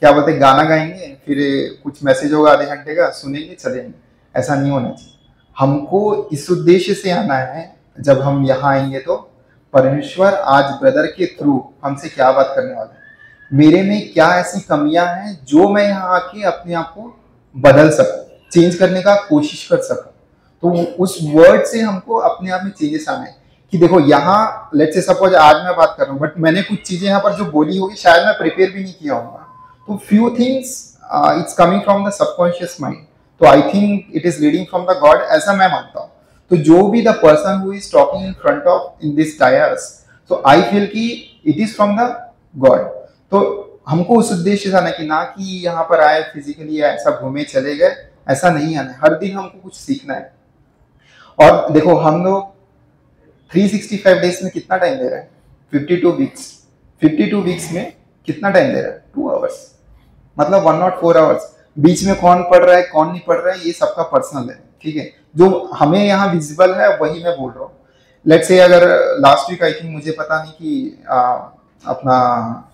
क्या बोलते हैं, गाना गाएंगे, फिर कुछ मैसेज होगा आधे घंटे का, सुनेंगे, चलेंगे। ऐसा नहीं होना चाहिए। हमको इस उद्देश्य से आना है, जब हम यहाँ आएंगे तो परमेश्वर आज ब्रदर के थ्रू हमसे क्या बात करने वाला है, मेरे में क्या ऐसी कमियां हैं जो मैं यहाँ आके अपने आप को बदल सकूं, चेंज करने का कोशिश कर सकूं। तो उस वर्ड से हमको अपने आप में चेंजेस आना है। कि देखो यहाँ लेट्स से सपोज आज मैं बात कर रहा हूँ, बट मैंने कुछ चीजें यहाँ पर जो बोली होगी शायद मैं प्रिपेयर भी नहीं किया होगा। तो few things it's coming from the subconscious mind, तो I think it is leading from the God, ऐसा मैं मानता हूँ। तो जो भी the person who is talking in front of in this dais, तो आई फील कि it is from the God. तो हमको उस उद्देश्य से आना कि ना कि यहाँ पर आए फिजिकली ऐसा घूमे चले गए, ऐसा नहीं आना है। हर दिन हमको कुछ सीखना है। और देखो हम लोग 365 डेज में कितना टाइम दे रहे हैं? 52 वीक्स। 52 वीक्स में कितना टाइम दे रहा है? 2 आवर्स, मतलब 104 आवर्स। बीच में कौन पढ़ रहा है कौन नहीं पढ़ रहा है ये सबका पर्सनल है, ठीक है। जो हमें यहाँ विजिबल है वही मैं बोल रहा हूँ। लेट्स से अगर लास्ट वीक आई थिंक, मुझे पता नहीं कि अपना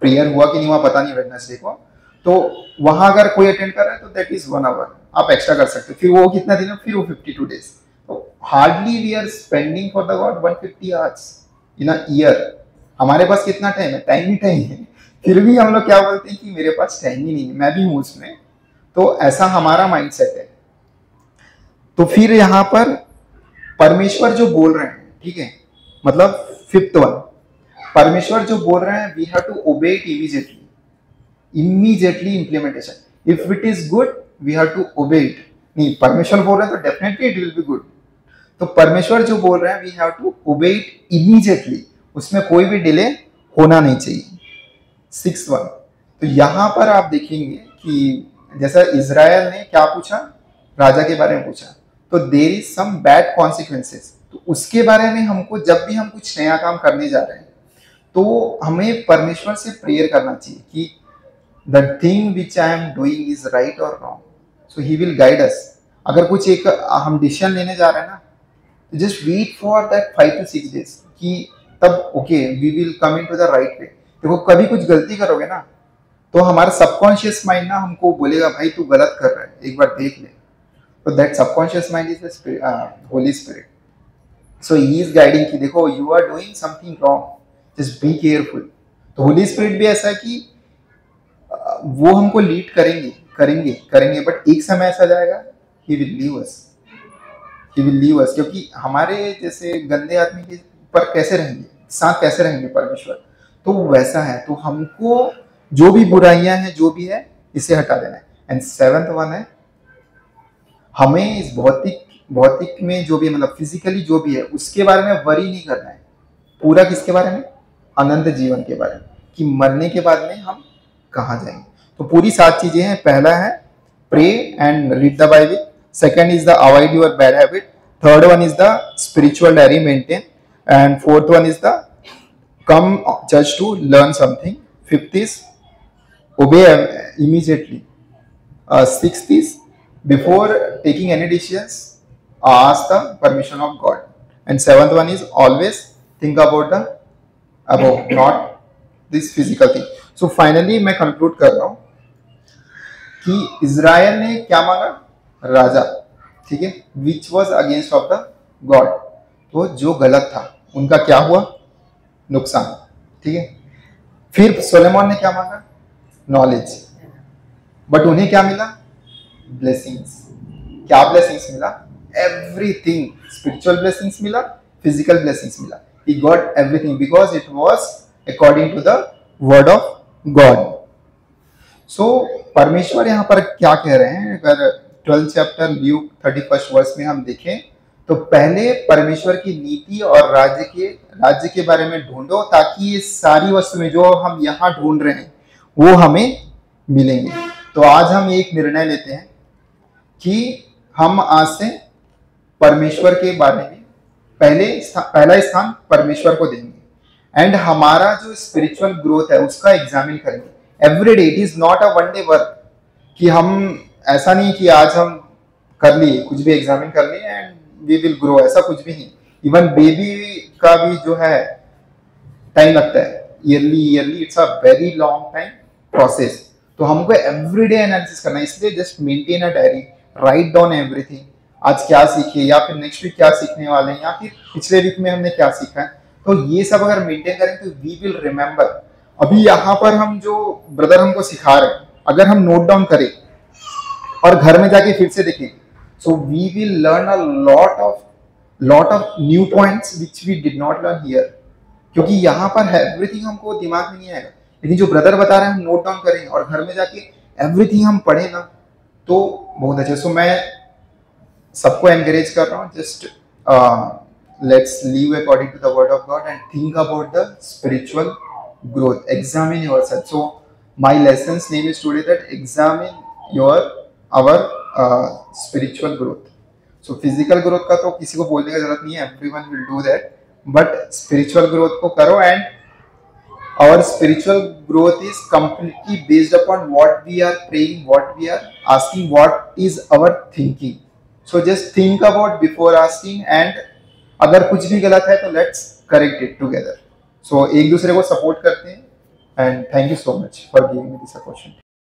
प्रेयर हुआ कि नहीं हुआ, पता नहीं, वेडनेसडे को, तो वहां अगर कोई अटेंड कर रहा है तो दैट इज 1 आवर आप एक्स्ट्रा कर सकते हो। फिर वो कितना दिन है? फिर वो 52 डेज। तो hardly we are spending for the God 150 hours in a year. हमारे पास कितना टाइम है? टाइम ही टाइम है। फिर भी हम लोग क्या बोलते हैं कि मेरे पास टाइम ही नहीं है, मैं भी हूं उसमें। तो ऐसा हमारा माइंडसेट है। तो फिर यहाँ पर परमेश्वर जो बोल रहे हैं, ठीक है, मतलब 5th वन, परमेश्वर जो बोल रहे हैं, we have to obey it immediately implementation. If it is good we have to obey it. नहीं, परमेश्वर बोल रहे हैं तो definitely it will be good. तो परमेश्वर जो बोल रहे हैं we have to obey it immediately, उसमें कोई भी डिले होना नहीं चाहिए। 6th वन, तो यहां पर आप देखेंगे कि जैसा इजराइल ने क्या पूछा, राजा के बारे में पूछा, तो there is some bad consequences. तो उसके बारे में हमको, जब भी हम कुछ नया काम करने जा रहे हैं, तो हमें परमेश्वर से प्रेयर करना चाहिए कि the thing which I am doing is right और wrong, so he will guide us. अगर कुछ एक हम डिसीजन लेने जा रहे हैं ना, तो just wait for that 5 to 6 days कि तब okay we will come in to the right way. देखो कभी कुछ गलती करोगे ना, तो हमारा सबकॉन्शियस माइंड ना हमको बोलेगा भाई तू गलत कर रहा है, एक बार देख ले। तो that subconscious mind is the holy spirit. So he is guiding कि देखो you are doing something wrong, just be careful. तो होली स्पिरिट भी ऐसा है कि वो हमको लीड करेंगे, बट एक समय ऐसा जाएगा ही विल लीव अस। क्योंकि हमारे जैसे गंदे आदमी के पर कैसे रहेंगे, साथ कैसे रहेंगे परमेश्वर, तो वैसा है। तो हमको जो भी बुराइयां हैं, जो भी है, इसे हटा देना है। एंड 7th वन है, हमें इस भौतिक में जो भी, मतलब फिजिकली जो भी है, उसके बारे में वरी नहीं करना है। पूरा किसके बारे में? अनंत जीवन के बारे में, कि मरने के बाद में हम कहाँ जाएंगे। तो पूरी 7 चीजें हैं। पहला है pray and read the Bible, second is the avoid your bad habit, third one is the spiritual diary maintain, and fourth one is the come church to learn something, fifth is obey immediately, sixth is before taking any decisions ask the permission of God, and seventh one is always think about the above, not this physical thing. So finally मैं conclude कर रहा हूँ कि Israel ने क्या मांगा? राजा, ठीक है, which was against of the God। तो जो गलत था उनका क्या हुआ? नुकसान, ठीक है। फिर सोलेमन ने क्या मांगा? नॉलेज, बट उन्हें क्या मिला? ब्लेसिंग्स। क्या ब्लेसिंग्स मिला? एवरीथिंग। स्पिरिचुअल ब्लेसिंग्स मिला, फिजिकल ब्लेसिंग्स मिला। He got everything because it was according to the word of God. So परमेश्वर यहाँ पर क्या कह रहे हैं? अगर 12 चैप्टर ल्यूक 31 वर्स में हम देखें तो पहले परमेश्वर की नीति और राज्य के बारे में ढूंढो, ताकि ये सारी वस्तुएं जो हम यहाँ ढूंढ रहे हैं वो हमें मिलेंगे। तो आज हम एक निर्णय लेते हैं कि हम आज से परमेश्वर के बारे में पहला स्थान परमेश्वर को देंगे, एंड हमारा जो स्पिरिचुअल ग्रोथ है उसका एग्जामिन करेंगे every day. It is not a one day work, कि हम ऐसा नहीं कि आज हम कर लिए कुछ भी एग्जामिन कर लिए एंड वी विल ग्रो, ऐसा कुछ भी नहीं। इवन बेबी का भी जो है टाइम लगता है, yearly it's a very long time process. तो हमको एवरीडे एनालिसिस करना है, इसलिए just maintain a diary, write down everything. आज क्या सीखे, या फिर नेक्स्ट वीक क्या सीखने वाले हैं, या फिर पिछले वीक में हमने क्या सीखा है, तो ये सब अगर मेंटेन करें तो वी विल रिमेंबर। अभी यहाँ पर हम जो ब्रदर हमको सिखा रहे हैं, अगर हम नोट डाउन करें और घर में जाके फिर से देखें, so we will learn a lot of new points which we did not learn here, क्योंकि यहाँ पर एवरीथिंग हमको दिमाग में नहीं आएगा। लेकिन जो ब्रदर बता रहे हैं हम नोट डाउन करें और घर में जाके एवरीथिंग हम पढ़े ना, तो बहुत अच्छा। सो मैं सबको एनकरेज कर रहा हूँ, just let's live according to the word of God and think about the spiritual growth, examine yourself. So my lessons name is today that examine our spiritual growth. So physical growth का तो किसी को बोलने की जरूरत नहीं है, everyone will do that, but spiritual growth को करो। And our spiritual growth is completely based upon what we are praying, what we are asking, what is our thinking. So just think about before asking, and अगर कुछ भी गलत है तो let's correct it together. So एक दूसरे को support करते हैं, and thank you so much for giving me this opportunity.